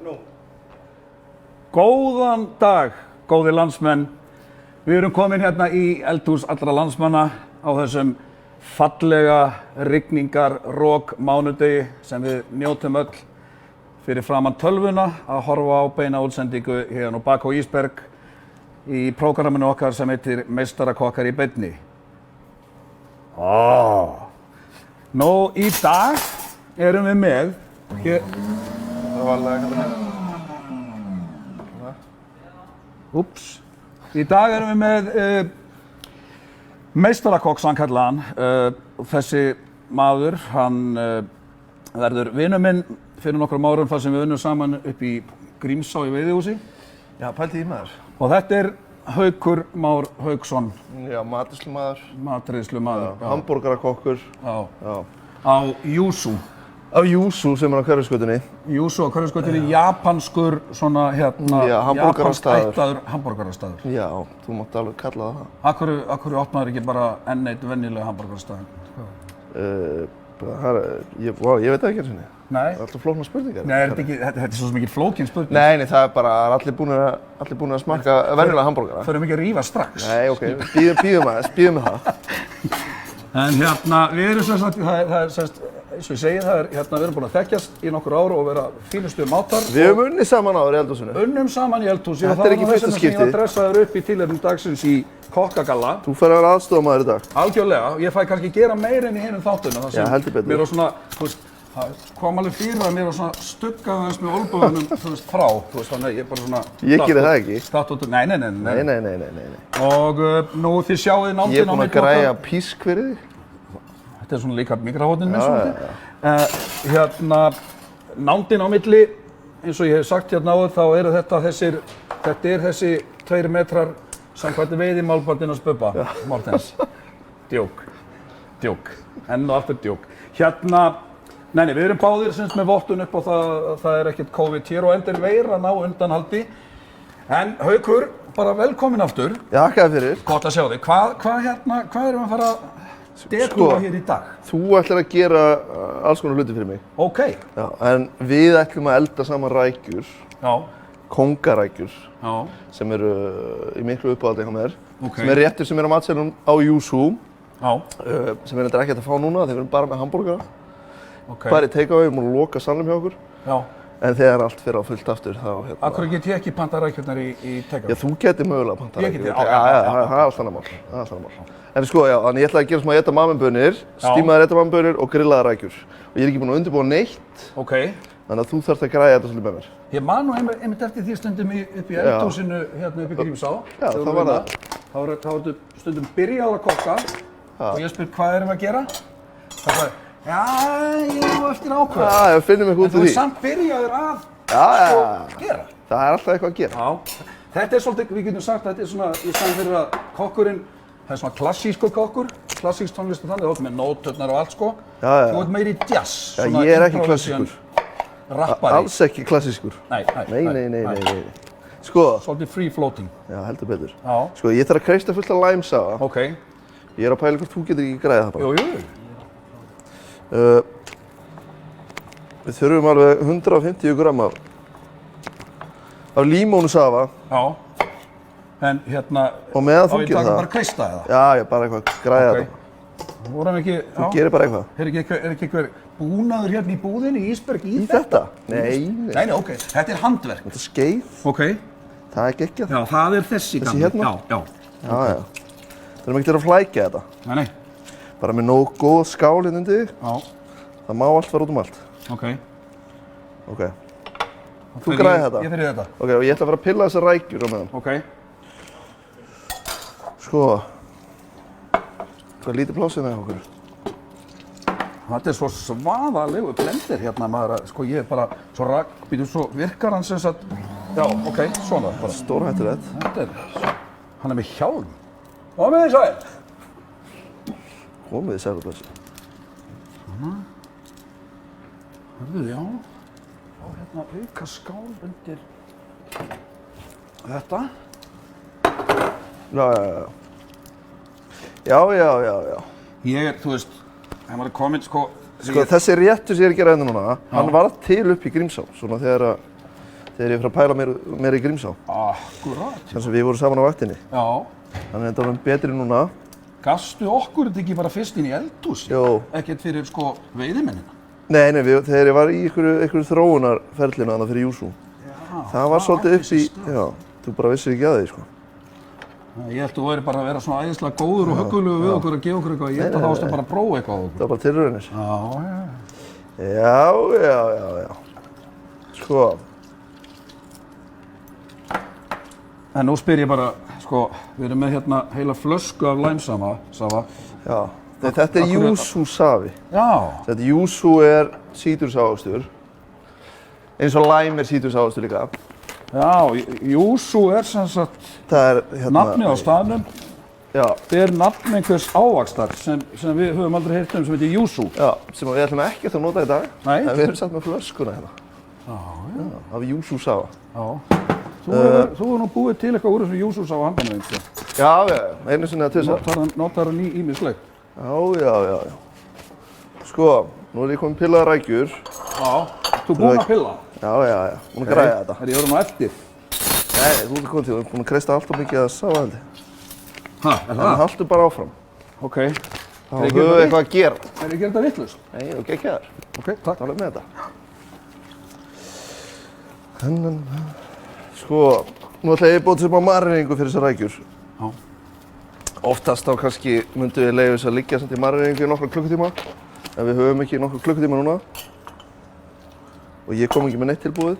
Nú. Góðan dag, góði landsmenn. Við erum komin hérna í eldhús allra landsmanna á þessum fallega rigningar-rok mánudegi sem við njótum öll fyrir framan tölvuna að horfa á beina útsendingu hérna á bak á Ísberg í prógramminu okkar sem heitir Meistarakokkar í beinni. Nú, í dag erum við með hér. Það var alveg hérna. Úps. Í dag erum við með meistarakokk sannkallaðan. Þessi maður, hann verður vinur minn fyrir nokkrum árum þar sem við unnum saman upp í Grímsá í Veiðihúsi. Já, pældi í maður. Og þetta er Haukur Már Hauksson. Já, matreiðslumaður. Matreiðslumaður. Hamborgarakokkur. Já. Á Júsú. Á Júsú sem er á Hverfisgötunni. Júsú á Hverfisgötunni, japanskur svona hérna, Já, hamborgarastaður. japanskt ættaður hamborgarastaður. Já, þú mátt alveg kalla það. Akkur opnaður ekki bara enn eitt venjulega hamborgarastaður? Ég veit það ekki einu sinni. Nei. Það er alltaf flóknar spurningar. Nei, þetta er svo mikið flókin spurning. Nei, það er bara allir búin að smakka venjulega hamborgara. Förum ekki að rífa strax. Nei, ok, bíðum með það. En hérna, við erum sem sagt, það er sem sagt, eins og ég segi, það er hérna, við erum búin að þekkjast í nokkur ár og vera fínustu mátar. Við höfum unnið saman áður í eldhúsinu. Unnum saman í eldhúsi og Þetta er ekki fyrsta sem ég skiptið. var dressaður upp í tilefni dagsins í kokkagalla. Þú færð að vera aðstofamaður í dag. Algjörlega, ég fæ kannski gera meira enn í hinum þáttunum. Já, heldur betur. Mér var svona, þú veist, það kom alveg fyrir að mér var svona stuggað aðeins með olnbogunum, þú veist, frá. Þú veist, þannig ég bara svona... Ég geri það ekki. Nei. Og nú þið sjáuð nándin á milli okkar. Ég er búinn að græja písk fyrir þig. Þetta er svona líka mikrahóttinn minn svolítið. Hérna, nándin á milli, eins og ég hef sagt hérna áður, þá eru þetta er þessi 2 metrar samkvæmt veiðimálbandinn á Bubba Mortens. Djók. Enn og aftur djók. Hérna, nei, við erum báðir sem með vottun upp á það er ekkert COVID hér og endur veiran á undanhaldi. En Haukur, bara velkomin aftur. Já, þakka fyrir. Gott að sjá þig. Hvað erum við að fara detúa hér í dag? Þú ætlar að gera alls konar hluti fyrir mig. Ok. Já, en við ætlum að elda saman rækjur. Já. Kóngarækjur. Já. Sem eru í miklu uppáhaldi hjá mér. Ok. Sem er réttur sem er á matseðlum á Júsú. Já. Sem við erum ekki að fá núna, þegar við erum bara með hamborgara. Ok. Bara í take-away, við múum að loka salnum hjá okkur. Já. En þegar allt fyrir á fullt aftur, þá hérna... Akkur get ég ekki panta rækjurnar í take-away? Já, þú getur mögulega að panta Ég geti, rækjur. já. Það er allt annað mál. En sko, já, þannig ég ætlaði að gera smá edamamebönir, stímaðar edamamebönir og grillaðar rækjur. Og ég er ekki búinn að undirbúa neitt. Ok. Þannig að þú þarft að græja þetta svolítið með mér. Ég man nú einmitt eftir því stundum upp í eldhúsinu hérna upp í Grímsá. Já, það var það. Þá var stundum byrjað að kokka og ég spyr hvað erum við að gera? Það sagði, já, ég er nú eftir ákveð. Já, við finnum eitthvað út En úr þú því. er samt byrjaður að gera. Það er alltaf eitthvað að gera. Já. Þetta er svolítið, við getum sagt, þetta er svona, ég sagði fyrir að kokkurinn, það er svona klassískur kokkur, klassísk tónlist og þannig, þú ert með nóturnar og allt sko. Já. Þú ert meiri jazz. Já, ég er ekki klassískur. Rappari. Alls ekki klassískur. Nei. Sko. Svolítið free floating. Já, heldur betur. Já. Sko, ég þarf að kreista fullt af læmsafa. Ok. Ég er að pæla hvort þú getur ekki græðið það bara. Jú. Við þurfum alveg 150 gram af límónusafa. Já. En hérna, Og meðan þú á ég gerir taka það. bara kreista eða? Já, ég bara eitthvað græða þetta. Vorum ekki, Þú gerir bara eitthvað. Er ekki einhver búnaður hérna í búðinni í Ísberg í Þetta? Nei. Nei, ok. Þetta er handverk. Þetta er skeið. Ok. Það er geggjað. Já, það er þessi gamli. hérna? Já. Já. Það er ekki að flækja þetta. Nei. Bara með nóg góð skál hérna undir. Já. Það má allt fara út um allt. Ok. Ok. Þú græðir þetta? Ég fyrir þetta. Ok, og ég ætla að fara að pilla þessar rækjur á meðan. Ok. Sko. Hvað lítið plássið með okkur? Þetta er svo svaðalegu blendir hérna maður, sko ég er bara svo býtu svo virkar hann sem sagt, já, ok, svona bara. Stórhættulegt. Þetta er, hann er með hjálm. Komið þið sæl. Komið þið sæl og blessi. Svona. Hörðu, já. Og hérna auka skál undir þetta. Já. Ég er, þú veist, ef maður er kominn, sko... Sko, þessi réttur sem ég er að gera hérna núna, hann varð til upp í Grímsá, svona þegar að þegar ég fyrir að pæla mér í Grímsá. Akkurát. Þannig sem við vorum saman á vaktinni. Já. Þannig að þetta var betri núna. Gastu okkur þetta ekki bara fyrst inn í eldhús? Jó. Ekkert fyrir sko veiðimennina? Nei, þegar ég var í einhverju þróunarferlinu þarna fyrir Júsú. Það var svolítið upp í, já, þú bara vissir ekki að því, sko. Ég held að þú væri bara að vera svona æðislega góður og huggulegur við okkur að gefa okkur eitthvað. Ég held að það varst að bara prófa eitthvað á okkur. Það var bara tilraunir. Já. Sko. En nú spyr ég bara, sko, við erum með hérna heila flösku af læmsafa. Já, þetta er Júsú safi. Já. Þetta Júsú er sítrusávöxtur. Eins og læm er sítrusávöxtur líka. Já, Júsú er sem sagt nafnið á staðnum. Já. Það er nafn einhvers ávaxtar sem við höfum aldrei heyrt sem heitir Júsú. Já, sem við ætlum ekkert að nota í dag. Nei. En við erum satt með flöskuna hérna. Já. Af Júsú safa. Já. Þú hefur nú búið til eitthvað úr þessum Júsú safa handan þeim, sko. Já, einu sinni að tvisvar. Notar hann ýmislegt. Já. Sko, nú er ég kominn pillaðar rækjur. Já. Þú búinn að pilla? Já. Búinn að græja þetta. Ég vorum á eftir. Nei, þú ert kominn til. Þú ert búinn að kreista allt of mikið að safa held ég. Er það? En haltu bara áfram. Ok. Þá höfum við eitthvað að gera. Er ég að gera þetta vitlaust? Nei, þú geggjaður. Ok, takk. Talað með þetta. Sko, nú ætla ég að búa til smá mariningu fyrir þessar rækjur. Já. Oftast þá kannski myndum við leyfa þess að liggja samt í mariningu í nokkra klukkutíma. En við höfum ekki nokkra klukkutíma núna. Og ég kom ekki með neitt tilbúið.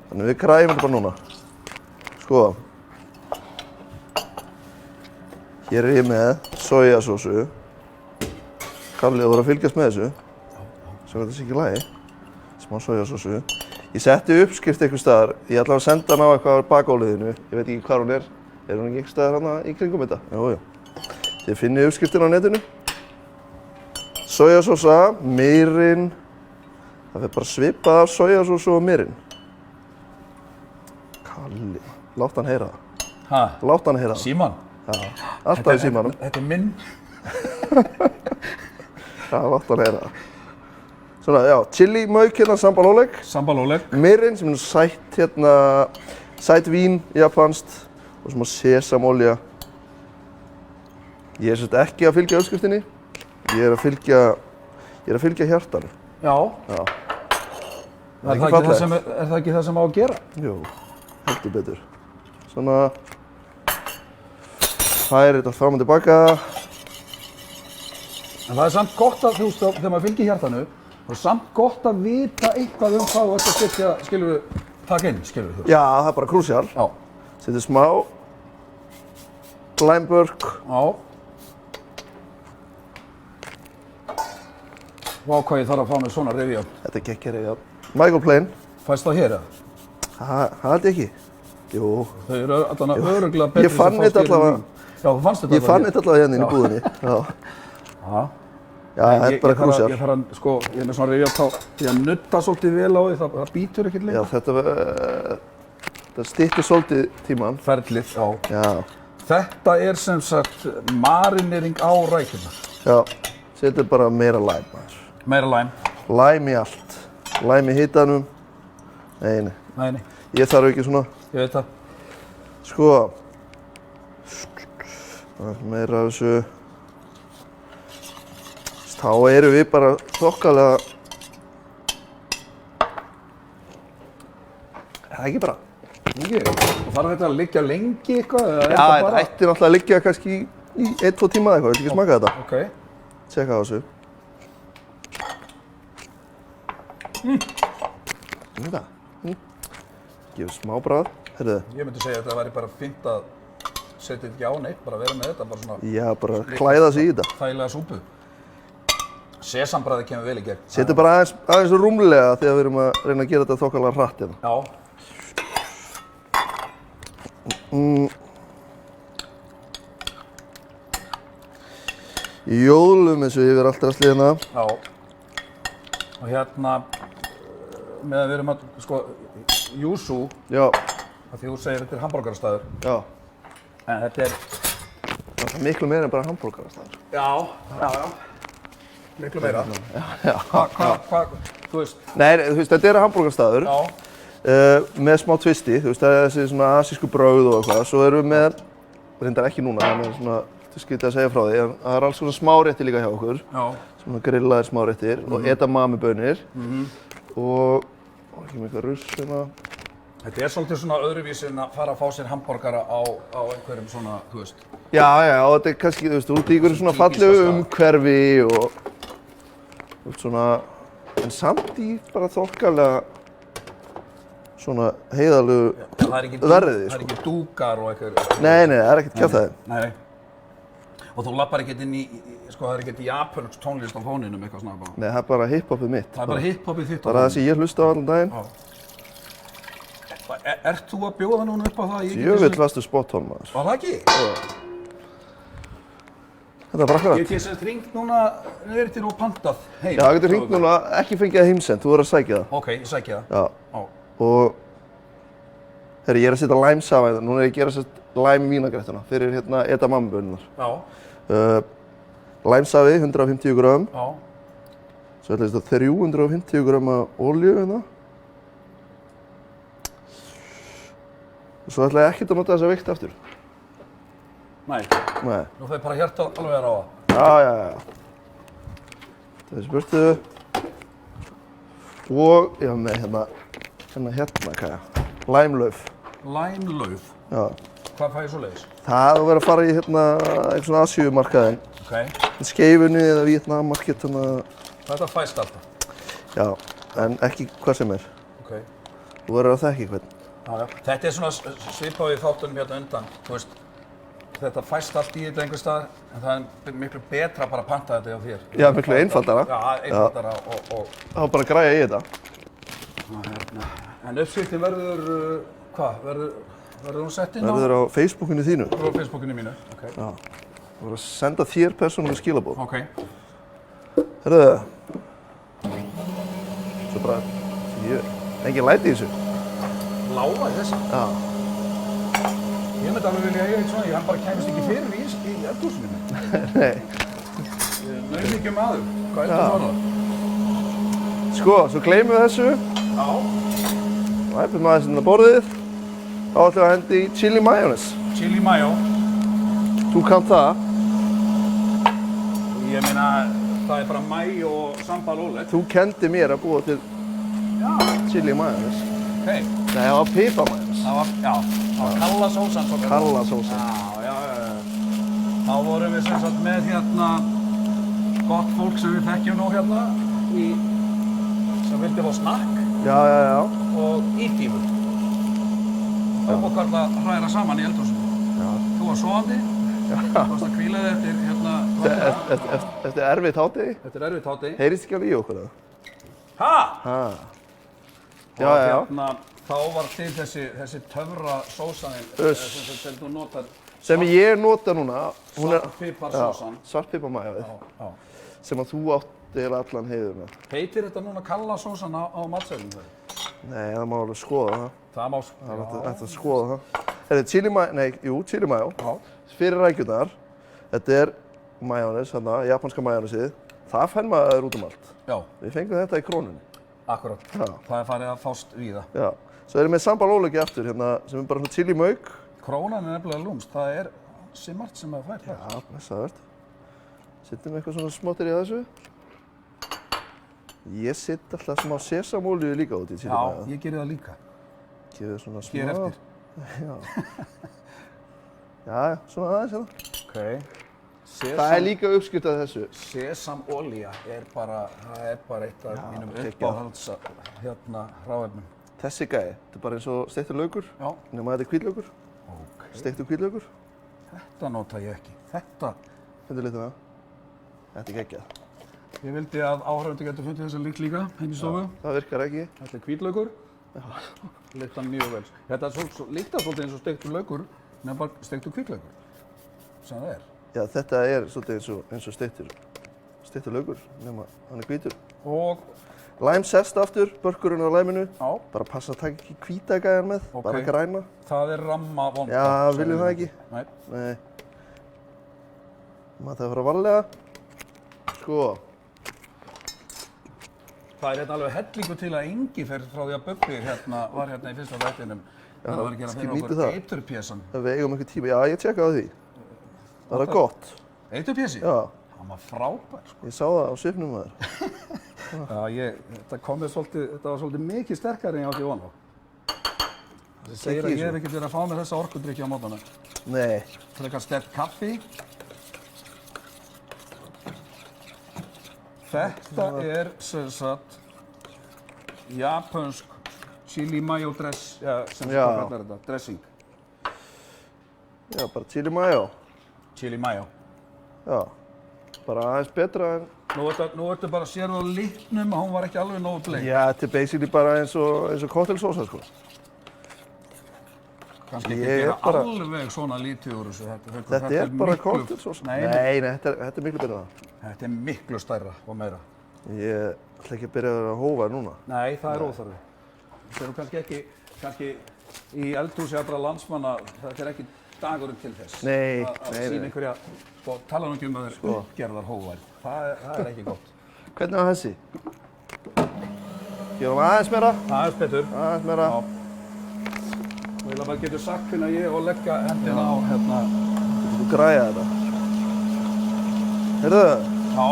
Þannig við græjum þetta bara núna. Sko. Hér er ég með sojasósu. Kalli, þú voru að fylgjast með þessu. Svo þetta sé ekki í lagi. Smá sojasósu. Ég setti uppskrift einhvers staðar. Ég ætla að senda hana á eitthvað bakóliðinu. Ég veit ekki hvar hún er. Er hún ekki einhvers staðar hana í kringum þetta? Jú. Þið finnið uppskriftina á netinu. Sojasósa, mýrin. Það fer bara svipað af sojasósu og mýrin. Kalli, látt hann heyra það. Hæ? Látt hann heyra það. Síman? Já, alltaf í símanum. Þetta er minn. Já, látt hann heyra það. Svona, já, chili, mauk hérna, sambal oleg. Sambal oleg. Mýrin sem er sætt hérna, sætt vín, japanskt. Og smá sesamolja. Ég er svolítið ekki að fylgja uppskriftinni. Ég er að fylgja hjartanu. Já. Er það ekki það sem á að gera? Jú, heldur betur. Svona, færi þetta fram og tilbaka. En það er samt gott að, þú veist, þegar maður fylgir hjartanu, það er samt gott að vita eitthvað hvað þú ert að setja, taka inn, þú veist. Já, það er bara krúsjál. Já. Setja smá læmbörk. Já. Vá, hvað ég þarf að fá mér svona rifjál. Þetta gekkir rifjál. Michael Plain. Fæst það hér, eða? Það held ég ekki. Jú. Þau eru allavega örugglega betri Ég fann þetta allavega. Já, þú fannst þetta allavega. Ég fann þetta allavega hérna inn í búðinni. Já. Já, þetta er bara krúsjál. Ég þarf að, sko, ég er með svona rifjál þá, því að nudda svolítið vel á því, það bítur ekkert lengur. Já, þetta styttir svolítið tímann. Ferlið, já. Já. Þetta er sem sagt marinering á rækjurnar. Já, setjum bara meira læm aðeins. Meira læm. Læm í allt. Læm í hitanum. Nei. Ég þarf ekki svona. Ég veit það. Sko. Meira af þessu. Þá erum við bara þokkalega. Er það ekki bara? Ekki. Og þarf þetta að liggja lengi eitthvað? Já, þetta ætti náttúrulega að liggja kannski í 1-2 tíma eða eitthvað. Viltu ekki smaka þetta? Ok. Tjekka á þessu. Þetta. Gefur smá bragð. Heyrðu. Ég myndi segja að þetta væri bara fínt að setja þetta ekki á neitt, bara vera með þetta, bara svona. Já, bara klæða sig í þetta. Þægilega súpu. Sesambræði kemur vel í gegn. Setjum bara aðeins rúmlega þegar við erum að reyna að gera þetta þokkalega hratt hérna. Já. Jóðlum þessu yfir allt rastlíðina. Já. Og hérna, með að við erum að, sko, Júsú. Já. Af því þú segir þetta er hamborgarastæður. Já. En þetta er... Það er miklu meira en bara hamborgarastæður. Já. Miklu meira. Já. Hvað, þú veist? Nei, þú veist, þetta er hamborgarastæður. Já. Með smá twisti, þú veist, það er þessi svona asísku brauð og eitthvað. Svo erum við með, reyndar ekki núna, það er svona, þetta er skrítið að segja frá því, en það er alls svona smáréttir líka hjá okkur. Já. Svona grillaðir smáréttir og edamame-baunir. Og ekki með eitthvað russ hérna. Þetta er svolítið svona öðruvísi en að fara að fá sér hamborgara á einhverjum svona, þú veist. Já, og þetta er kannski, þú veist, út í einhverjum svona fallegu umhverfi og svona, en samt í bara þokkalega svona heiðalegu verði, sko. Það er ekki dúkar og eitthvað. Nei, það er ekkert kjátt það. Nei. Og þú lappar ekkert inn í, sko, það er ekkert japansk tónlist á fóninum eitthvað svona bara. Nei, það er bara hiphopið mitt. Það er bara hiphopið þitt. Bara það sem ég hlusta á allan daginn. Ert þú að bjóða núna upp á það? Jöfull varstu spot on, maður. Var það ekki? Þetta er bara akkurat. Ég hef hringt núna niður til og pantað heim. Já, þú getur hringt núna, ekki fengið það heimsend, þú verður að sækja það. Ok, ég sækja það. Já. Og herri, ég er að setja limesafa í það. Núna er ég að gera lime vínagrettuna fyrir hérna edamame-baunirnar. Já. Limesafi, 150 grömm. Já. Svo ætla ég að 350 grömm af olíu hérna. Og svo ætla ég ekkert að nota þessa vikt aftur. Nei. Nú fer bara hjartað alveg að ráða. Já. Þessi burtu. Og ég var með hérna kæja. Limelauf. Limelauf? Já. Hvað fæ ég svo leiðis? Það verður að fara í eitthvað svona Asíumarkaðinn. Ok. Skeifunni eða Vietnammarkett Þetta fæst alltaf? Já, en ekki hvað sem er. Ok. Þú verður að þekki hvern. Já. Þetta er svona svipað í þáttunum hérna undan. Þú veist, þetta fæst allt í þetta einhvers staðar, en það er miklu betra bara að panta þetta hjá þér. Já, miklu einfaldara. Já, einfaldara og... Það var bara að græja í þetta. En uppskriftin verður, hvað? Verður hún sett inn á? Verður á Facebookinu þínu. Verður á Facebookinu mínu, ok. Já. Það verður að senda þér persónuleg skilaboð. Ok. Herðu, svo bara, engin læti í þessu. Lága í þessu? Já. Ég myndi alveg vilja eiga eitt svona, hann bara kæmist ekki fyrir í eldhúsinu minni. Nei. Nauðmikið maður. Hvað er þetta svona? Sko, svo gleymum við þessu. Já. Og hæpum aðeins inn á borðið. Þá ætlum við að hendi í chili majónes. Chili mayo. Þú kannt það. Ég meina, það er bara mayo og sambal óleg. Þú kendi mér að búa til chili majónes. Ok. Nei, það var piparmajónes. Það var kalla sósan. Kalla sósan. Já. Þá vorum við sem sagt með hérna gott fólk sem við þekkjum nú hérna sem vildi fá snakk. Já. Og ídýfu. Upp okkar að hræra saman í eldhúsinu. Já. Þú var sofandi. Þú varst að hvíla þig eftir hérna... Eftir erfitt hádegi. Eftir erfitt hádegi. Heyrist ekki alveg í okkur það? Ha? Já. Hérna, þá var til þessi töfra sósanin sem þú notar. Sem ég nota núna. Svartpiparsósan. Svartpiparmajóið. Já. Sem að þú átt eiginlega allan heiður með. Heitir þetta núna kalla sósan á matseðlum þeirra? Nei, það má alveg skoða það. Það má Það er hægt að skoða það. Þetta er chili mayo. Já. Fyrir rækjurnar. Þetta er majónes, japanska majónesið. Það fær maður út um allt. Já. Við fengum þetta í Krónunni. Akkurat. Já. Það er farið að fást víða. Já. Svo erum við með sambal ólöki aftur hérna sem er bara svona chili mauk. Krónan er nefnilega lúmst. Það er margt sem það fær. Já, blessaðvert. Setjum eitthvað svona smottir í þessu. Ég set alltaf smá sesamolíu líka út í chili mayo. Já, ég gerir það líka. Gefið svona smá. Ger eftir. Já, svona aðeins hérna. Ok. Það er líka uppskrift af þessu. Sesamolía er bara eitt af mínum uppáhalds hráefnum. Þessi gæi, þetta er bara eins og steiktur laukur. Já. Nema þetta er hvítlaukur. Ok. Steiktur hvítlaukur. Þetta nota ég ekki. Þetta. Finndu litina. Þetta er geggjað. Ég vildi að áhorfendur getur fundið þessa lykt líka heim í stofu. Það virkar ekki. Þetta er hvítlaukur. Lyktar mjög vel. Þetta lyktar svolítið eins og steiktur laukur, nefnir bara steiktur hvítlaukur. Sem það er. Já, þetta er svolítið eins og steiktur laukur, nema hann er hvítur. Og Lime zest aftur, börkurinn á liminu. Já. Bara passa að taka ekki hvíta gæjan með, bara græna. Það er ramma vonda. Já, viljum það ekki. Nei. Maður það að fara varlega. Sko. Það er hérna alveg hellingu til að Ingifer frá því að Bubbi var hérna í fyrsta þættinum. Það var að gera fyrir okkur eiturpjessan. Það við eigum einhver tíma. Já, ég tjekkaði á því. Það er gott. Eiturpjessi? Já. Hann var frábær, sko. Ég sá það á svipnum maður. Já, þetta var svolítið mikið sterkari en ég átti von á. Það segir að ég hef ekkert verið að fá mér þessa orkudrykki á mótana. Nei. Frekar sterkt kaffi. Þetta er sem sagt japansk chili mayo dress, sem kallar þetta, dressing. Já, bara chili mayo. Chili mayo. Já, bara aðeins betra en... Nú ertu bara að sér á litnum að hún var ekki alveg nógu bleik. Já, þetta er basically bara eins og cocktailsósa, sko. Kannski ekki gera alveg svona lítið úr þessu. Þetta er bara cocktailsósa. Nei, þetta er miklu betra það. Þetta er miklu stærra og meira. Ég ætla ekki að byrja að vera að hófa núna. Nei, það er óþarfi. Það eru kannski í eldhúsi allra landsmanna, þetta er ekki dagurinn til þess. Nei. Að sýna einhverja, sko, tala nú ekki um að þeir uppgerðar hófær. Það er ekki gott. Hvernig var þessi? Gerum aðeins meira. Aðeins betur. Aðeins meira. Já. Og ég bara getur sagt hvernig ég og leggja hendina á hérna. Þú græja þetta. Heyrðu? Já.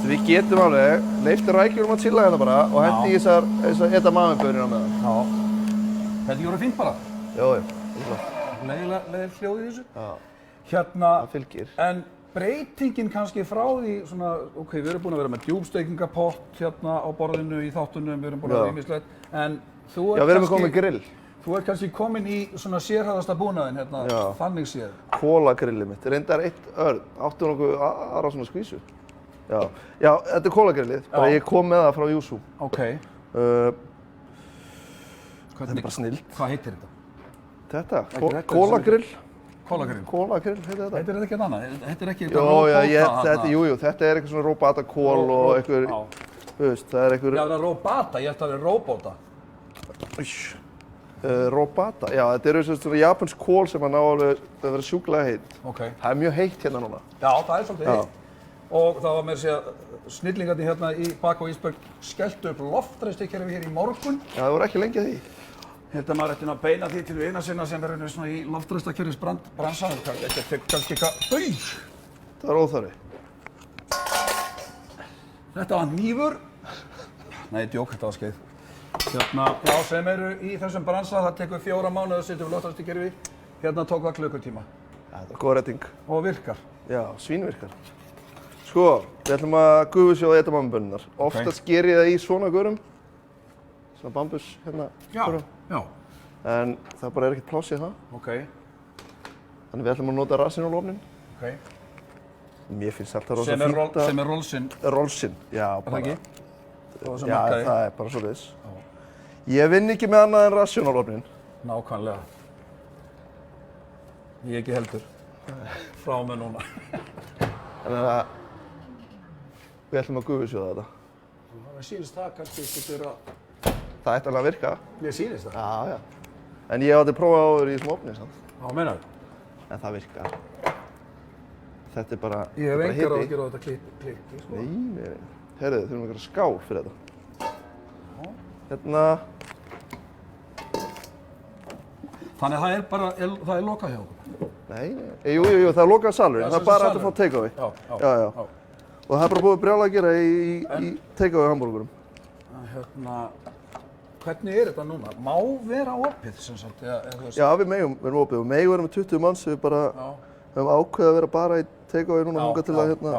Við getum alveg leyft rækjunum að chilla hérna bara og hendi í þessar edamamebönir á meðan. Já. Þetta gjorde fínt bara. Jó. Leiðir hljóð í þessu. Já. Hérna. Það fylgir. En breytingin kannski frá því svona, ok, við erum búin að vera með djúpsteikingapott hérna á borðinu í þáttunum, við erum búin að vera ýmislegt, en þú ert við erum komið grill. Þú ert kannski komin í svona sérhæðasta búnaðinn hérna, þannig séð. Kólagrillið mitt, reyndar eitt örn, áttu nokkuð aðra svona skvísu. Já, þetta er kólagrillið, bara ég kom með það frá Júsú. Ok. Þetta er bara snillt. Hvað heitir þetta? Þetta? Kólagrill. Kólagrill? Kólagrill heitir þetta. Heitir þetta ekki annað? Þetta er ekki robata? Jú, þetta er eitthvað svona robata kól og eitthvað, þú veist, það er eitthvað... Já, það er robata, ég ætti að vera robota. Robata, já, þetta eru svona japansk kól sem að ná alveg að vera sjúklega heitt. Ok. Það er mjög heitt hérna núna. Já, það er svolítið heitt. Og það var með að segja snillingarnir hérna í bak á Ísberg skelltu upp loftræstikerfi hér í morgun. Já, það voru ekki lengi að því. Ég held að maður ætti að beina því til vina sinna sem er svona í loftræstakerfis bransan. Þetta er kannski eitthvað... Það var óþarfi. Þetta var hnífur. Nei, djók, þetta var skeið. Hérna, já, sem eru í þessum bransa, það tekur 4 mánuði að setja upp loftræstikerfi. Hérna tók það klukkutíma. Þetta var góð retting. Og virkar. Já, svínvirkar. Sko, við ætlum að gufusjóða edamamebönnunar. Oftast ger ég það í svona gurum. Svona bambus hérna gurum. Já. En það bara er ekkert pláss í það. Ok. Þannig við ætlum að nota rassínólofnin. Ok. Mér finnst alltaf rosa fínt að... Sem er rollsinn. Rollsinn, já, bara. Er það ekki? Já, það er bara svoleiðis. Ég vinn ekki með annað en rassínólofnin. Nákvæmlega. Ég ekki heldur. Frá mig núna. Þannig að við ætlum að gufusjóða þetta. Mér sýnist það kannski getur að... Það ætti alveg að virka. Mér sýnist það? Já. En ég átti að prófa áður í þessum ofni, sant? Já, meinar þú? En það virkar. Þetta er bara hiti. Ég hef engar á að gera þetta klippi, sko. Nei. Herðu, þurfum við að skál fyrir þetta. Hérna. Þannig að það er bara, það er lokað hjá okkur? Nei. Jú, það er lokað salurinn. Það er bara hægt að fá take-away. Já. Og það er bara búið brjálæði að gera í take-away hamborgurum. Hérna, hvernig er þetta núna? Má vera opið, sem sagt? Já, við erum opið. Við megum vera með 20 manns. Við bara höfum ákveðið að vera bara í take-away núna þangað til að hérna...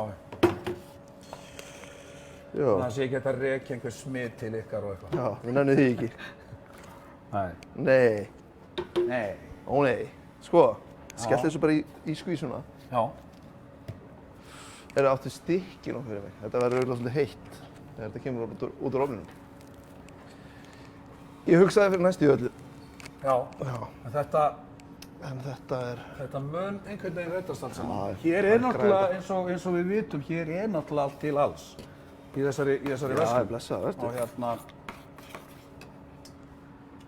Já. Þannig að sé ekki að rekja einhver smit til ykkar og eitthvað. Já, við nennum því ekki. Nei. Ó nei. Sko, skelltu þessu bara í skvísuna. Já. Er það áttu stykki nokkuð fyrir mig? Þetta verður auðvitað svolítið heitt þegar þetta kemur út úr ofninum. Ég hugsaði fyrir næstu í öllu. Já. En þetta er... Þetta mun einhvern veginn reddast allt saman. Hér er náttúrulega, eins og við vitum, hér er náttúrulega allt til alls. Í þessari verslun. Já, blessaður, verður. Og hérna...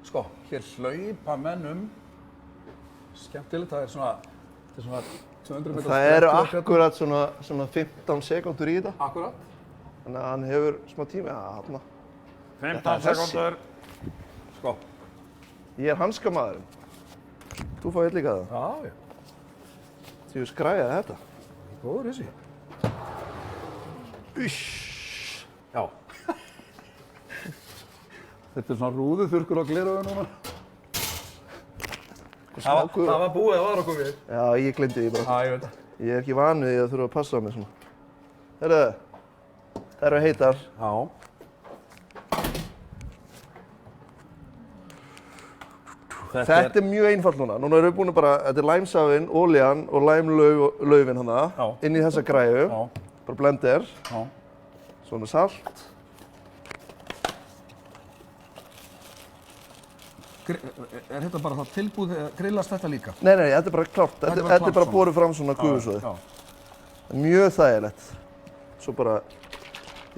Sko, hér hlaupa menn skemmtilegt, það er svona 200 metrar. Það eru akkurat svona 15 sekúndur í þetta. Akkurat. Þannig að hann hefur smá tíma. Já, þarna. 15 sekúndur. Sko. Ég er hanskamaðurinn. Þú fá eitt líka það. Já, já. Því við skræjaði þetta. Góður þessi. Uss. Já. Þetta er svona rúðuþurrkur á gleraugu núna. Það var búið að vara okkur við. Já, ég glemdi því bara. Já, ég veit það. Ég er ekki vanur því að þurfa að passa á mig svona. Heyrðu, það eru heitar. Já. Þetta er mjög einfalt núna. Núna erum við búin að bara, þetta er læmsafinn, olían og læmlaufin hana inn í þessa græju. Já. Bara blender. Já. Svona salt. Er þetta bara það tilbúið, grillast þetta líka? Nei, þetta er bara klárt. Þetta er bara borið fram svona gufusóði. Mjög þægilegt. Svo bara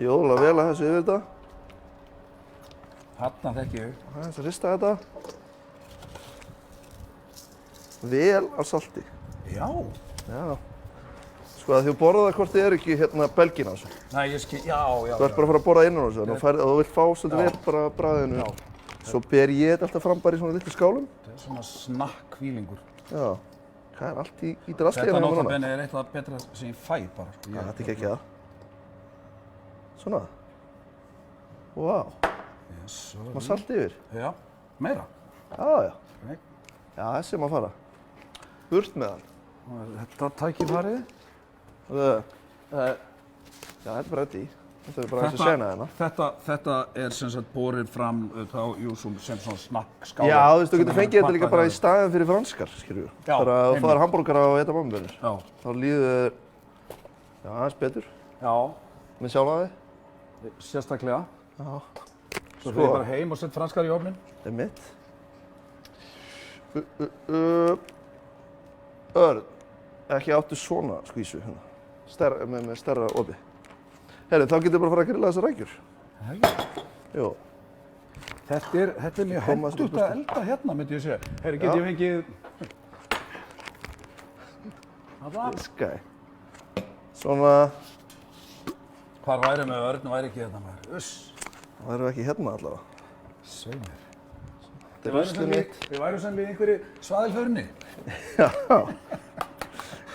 jóla vel að þessu yfir þetta. Þarna þekki ég. Aðeins að rista þetta. Vel af salti. Já. Já. Sko að þú borðar hvort þið ekki hérna belgin á þessu. Nei, ég skil, já. Þú ert bara að fara að borða innan á þessu. Og þú vilt fá svolítið vel bara bragðinu. Já. Svo ber ég þetta alltaf fram bara í svona litlu skálum. Þetta er svona snakkvílingur. Já. Hvað er allt í drasli Þetta notabenni er eitthvað betra sem ég fæ bara. Já, þetta er ekki það. Svona. Vá. Má salt yfir. Já, meira. Já. Okay. Já, þessi má fara. Burt með hann. Þetta tækifærið. Já, þetta er bara þetta í. Þetta er bara þessi sena hérna. Þetta er sem sagt borið fram þá Júsum sem svona snakkskála. Já, þú veist, þú getur fengið þetta líka bara í staðinn fyrir franskar, skilju. Já, bara að þú fáir hambúrgara og þetta mammubönnur. Já. Þá líður þér, já, aðeins betur. Já. Með sjálfnaði. Sérstaklega. Já. Svo fyrir ég bara heim og sett franskar í ofnin. Það er mitt. Örn, ekki áttu svona skvísu hérna. Með stærra opi. Herri, þá getur bara að fara að grilla þessar rækjur. Hægir? Jú. Þetta er mjög hentugt að elda hérna, myndi ég segja. Herri, get ég fengið... Skæ. Svona... Hvar væri með Örn væri ekki hérna maður? Uss. Það væri ekki hérna allavega. Sveimir. Þetta er ruslið mitt. Við værum sem við einhverju svaðilförni. Já.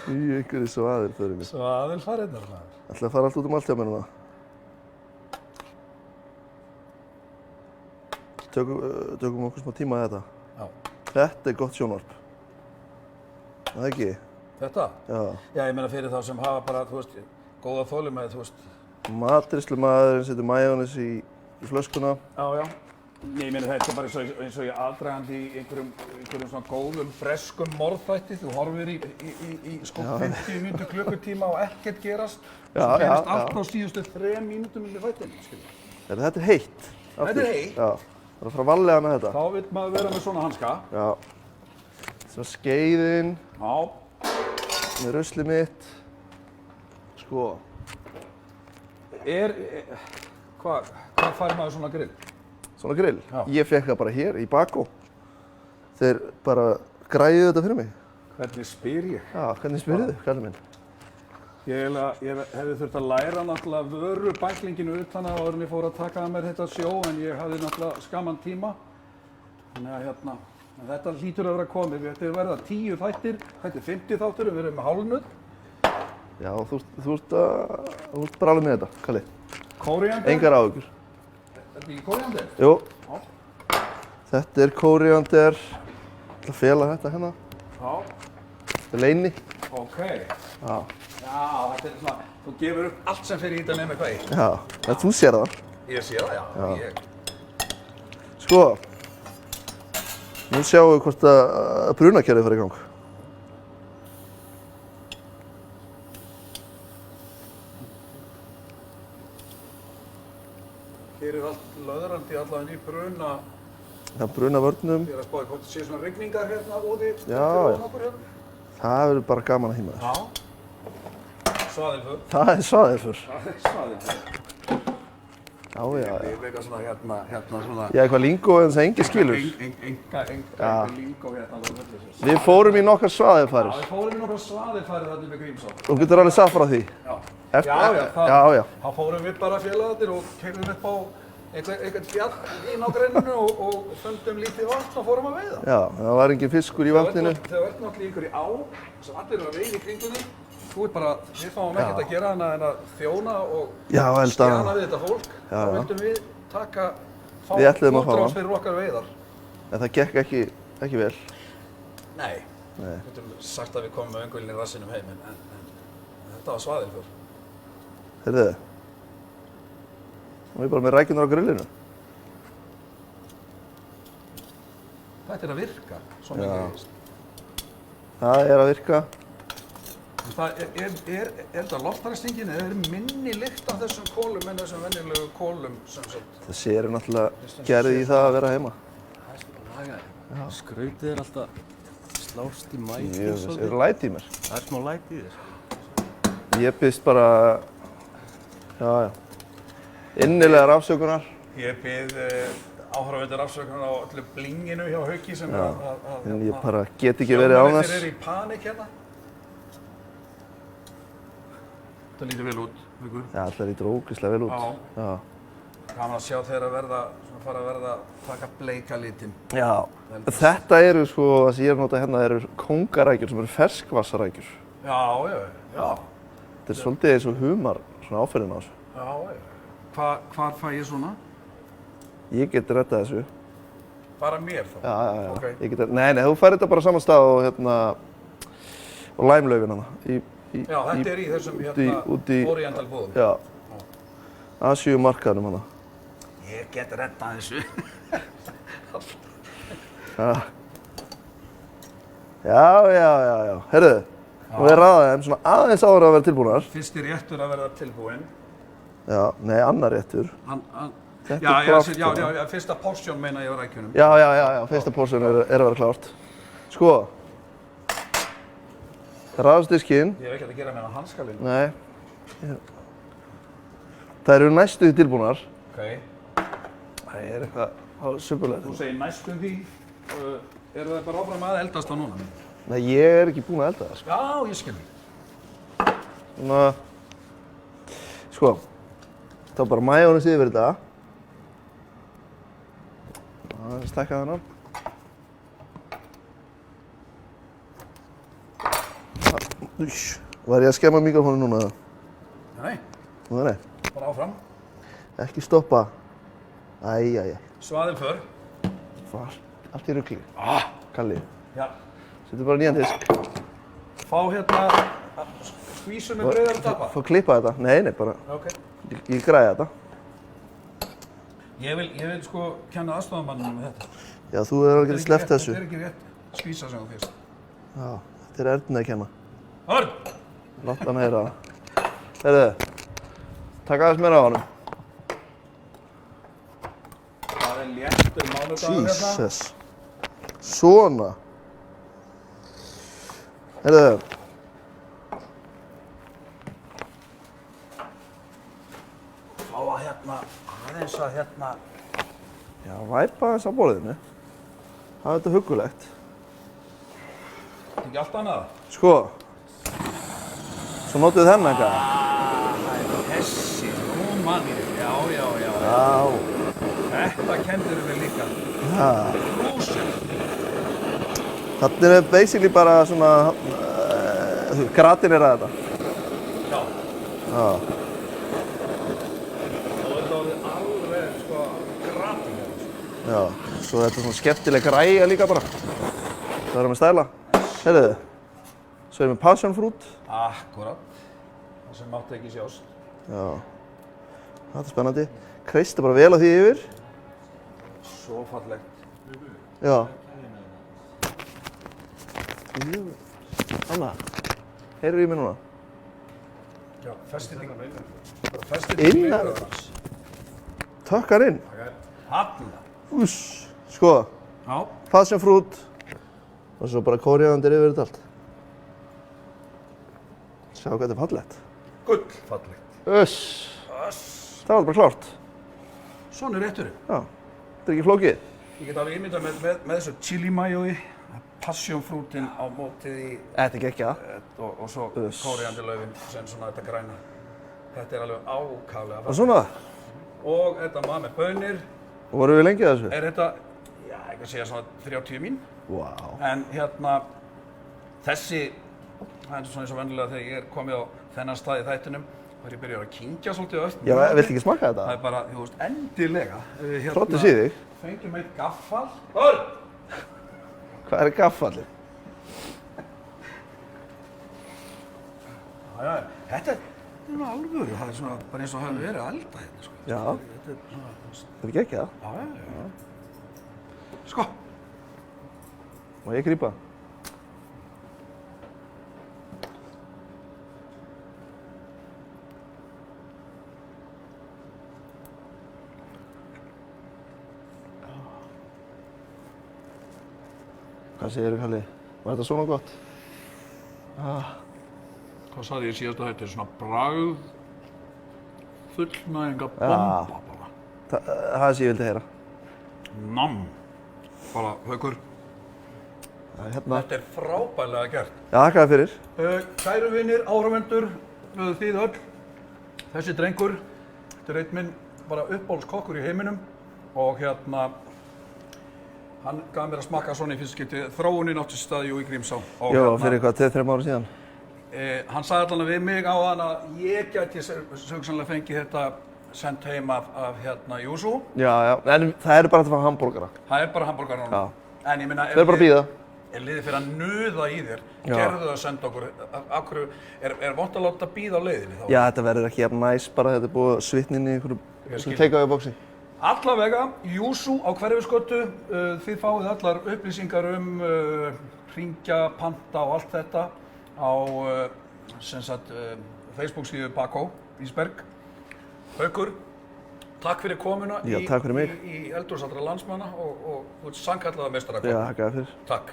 Í einhverju svaðilförni. Svaðilfarinnar maður. Ætla að fara allt út allt hjá mér núna. Tökum okkur smá tíma að þetta. Já. Þetta er gott sjónvarp. Það ekki? Þetta? Já. Já, ég meina fyrir þá sem hafa bara, þú veist, góða þolinmæði, þú veist. Matreiðslumaðurinn setur majónes í flöskuna. Já. Ég meina þetta er bara eins og ég aðdragandi í einhverjum svona góðum, breskum morðþætti. Þú horfir í sko 50 mínútur klukkutíma og ekkert gerast. Svo gerist allt á síðustu 3 mínútum milli þættinum, skilja. Þetta er heitt. Þetta er heitt? Já. Það er að fara að vallega með þetta. Þá vill maður vera með svona hanska. Já. Svo skeiðin. Já. Með ruslið mitt. Sko. Hvað fær maður svona grill? Svona grill? Já. Ég fekk það bara hér í Bakó. Þeir bara græðu þetta fyrir mig. Hvernig spyr ég? Já, hvernig spyrðu, kallinn minn? Ég hefði þurft að læra náttúrulega vörubæklinginu utan að áður en ég fór að taka að mér þetta sjó, en ég hafði náttúrulega skamman tíma. Þannig að þetta hlýtur að vera komið. Þetta er verða 10 þættir, þetta er 50 þáttur, við erum með hálfnuð. Já, þú ert bara alveg með þetta, Kalli. Kóríander? Engar áhyggjur. Þetta er ekki kóríander? Jú. Já. Þetta er kóríander. Ég ætla að fela þetta hérna. Já. Þetta er leini. Ok. Já. Já, þetta er svona, þú gefur upp allt sem fyrir í þetta með hvað í. Já, þú sér það. Ég sé það, já. Sko, nú sjáum við hvort að brunakerfið fara í gang. Hér er allt löðrandi allavega í bruna. Það er brunavörnum. Ég er að spáði hvort það sé svona rigningar hérna úti. Já. Það verður bara gaman að híma þér. Já. Svaðilför. Það er svaðilför. Það er svaðilför. Já. Ég er eitthvað svona hérna svona. Já, eitthvað lingó en það engin skilur. Enga lingó hérna. Við fórum í nokkar svaðilfærir. Já, við fórum í nokkar svaðilfærir þarna með Grímsá. Þú getur alveg sagt frá því. Já. þá fórum við bara félagarnir og keyrðum upp á einhvern fjall í nágrenninu og fundum lítið vatn og fórum að veiða. Já, það var engin fiskur í vatninu. Þegar ert náttúrulega í einhverju á, sem allir eru að veiða í kringum því, við fáum ekkert að gera en að þjóna og skjana við þetta fólk. Þá vildum við fá flottrás fyrir okkar veiðar. En það gekk ekki vel. Nei. Við getum sagt að við komum með öngulinn í rassinum heim, en þetta var svaðilför. Heyrðu, og við bara með rækjurnar á grillinu. Þetta er að virka, svo mikið víst. Það er að virka. Er þetta loftræstingin eða er minni lykt af þessum kólum en þessum venjulegu kólum sem sagt? Þessi eru náttúrulega gerði í það að vera heima. Það er svona lagað. Skrautið er alltaf slást í mæti. Það eru læti í mér. Það er smá læti í þér. Ég biðst bara, innilegar afsökunar. Ég bið áhorfendur afsökunar á öllu blinginu hjá Hauki sem En ég bara get ekki verið án þess. Þeir eru í panik hérna. Það lítur vel út, Haukur. Já, það lítur ógeðslega vel út. Já. Gaman að sjá þeir að fara að taka bleika litinn. Já. Þetta eru sko, það sem ég er að nota hérna, eru kóngarækjur sem eru ferskvassarækjur. Já. Þetta er svolítið eins og humar, svona áferðin á þessu. Já. Hvar fæ ég svona? Ég get rettað þessu. Bara mér þá? Já. Okay. Nei, þú fær þetta bara saman stað og læmlaufin hana. Já, þetta er í þessum Oriental búðum. Já. Asíu markaðnum hana. Ég get rettað þessu. Já. Heyrðu, við raðaði þeim svona aðeins áður að vera tilbúnar. Fyrsti réttur að verða tilbúinn. Já, nei, annar réttur. Já, fyrsta porsjón meina ég á rækjunum. Já, fyrsta porsjón er að vera klárt. Sko, raðast diskinn. Ég hef ekkert að gera með handskalinn. Nei. Það eru næstuði tilbúnar. Ok. Það er eitthvað supurlega. Þú segir næstum því. Eru það bara áfram að eldast á núna? Nei, ég er ekki búinn að elda það, sko. Já, ég skil. Svona, sko, þá bara majónis yfir þetta. Það er stækkað hennar. Var ég að skemma mikrofónu núna? Nei. Nei. Bara áfram. Ekki stoppa. Æ. Svaðilför. Allt í rugli. Kalli. Já. Settu bara nýjan disk. Fá hérna skvísu með brauðar og tappa. Fá klippa þetta. Nei, bara. Ok. Ég græði þetta. Ég vil sko kenna aðstofamanninu með þetta. Já, þú hefur alveg getið sleppt þessu. Þetta er ekki rétt skvísa sem þú fyrst. Já, þetta er Erni að kenna. Örn! Látt hann heyra það. Heyrðu, taka aðeins meira á honum. Það er léttur mánudagur hérna. Jesus. Svona. Heyrðu. Fá að aðeins að Já, væpa aðeins á borðinu. Það er þetta huggulegt. Þetta er ekki allt annað. Sko. Svo notuðu þennan eitthvað. Það er þessi, nú manni. Já. Þetta kenndir við líka. Já. Krúsir. Þannig er basically bara svona, gratinera þetta. Já. Já. Og þetta orðið alveg sko gratinera. Já, svo þetta er svona skemmtileg græja líka bara. Það er með stæla. Heyrðu, svo erum við passion fruit. Akkúrat. Það sem mátti ekki sjást. Já, þetta er spennandi. Kreista bara vel á því yfir. Svo fallegt. Já. Anna, heyrðu í mig núna. Já, festið í Inn að- Tökkar inn. Hafna. Sko, Já. passion fruit. Og svo bara kóríander yfir þetta allt. Sjá hvað þetta er fallegt. Gull fallegt. Það var bara klárt. Svona er rétturinn. Já, þetta er ekki flókið. Ég get alveg ímyndað með þessu chili majói, passionfrútin á mótið í Þetta er geggjað. og svo kóríanderlaufin sem svona þetta græna. Þetta er alveg ákaflega Og svona, Og þetta maður með baunir. vorum við lengi að þessu? Er þetta, já, ég kan segja svona 30 mín. Vá. En hérna, þessi, það er svona eins og venjulega þegar ég er komið á þennan stað í þættinum, þá er ég byrjað að kyngja svolítið öll. Já, viltu ekki smakka Það þetta? er bara, þú veist, endilega. Flottur síðig. Fengjum eitt gaffal. Hörr! Hvað er gaffallið? Já, þetta er nú alvöru, það er svona bara eins og hafi verið að elda hérna, sko. Já. Þetta er svona, þú veist, Það er ekki það. já. Sko, Má ég grípa? Hvað segirðu, Kalli? Var þetta svona gott? hvað sagði ég síðast að þetta er svona bragð, fullnæginga bomba bara. Það sem ég vildi heyra. Namm. Bara, Haukur, Það er hérna. þetta er frábærlega gert. Já, þakka þér fyrir. Kæru vinir, áhorfendur, þið öll, þessi drengur, þetta er einn minn bara uppáhaldskokkur í heiminum og hérna, hann gaf mér að smakka svona í fyrsta skipti, þróunin átti sér stað í Grímsá. Og Jó, fyrir hvað, 2-3 ára síðan. Hann sagði allan við mig á hann að ég gæti sögsanlega fengið þetta sendt heim af hérna Yuzu. Já, já, en það eru bara að fá hambúrgara. Það er bara hambúrgar núna. En ég minna, Það er bara að bíða. ef liðið fyrir að nuða í þér, Já. gerðu það að senda okkur. Af hverju, er vont að láta bíða á leiðinni þá? Já, þetta verður ekki jafn næs bara þetta er búið að svitna inn í Ég skil. einhverju take-away boxi. Allavega, Yuzu á Hverfisgötu, þið fáið allar upplýsingar hringja, panta og allt þetta á Facebook síðu Bakó, Ísberg. Haukur, takk fyrir komuna Já, takk fyrir mig. í eldhús allra landsmanna og þú ert sannkallaða meistara. Já, þakka þér fyrir. Takk.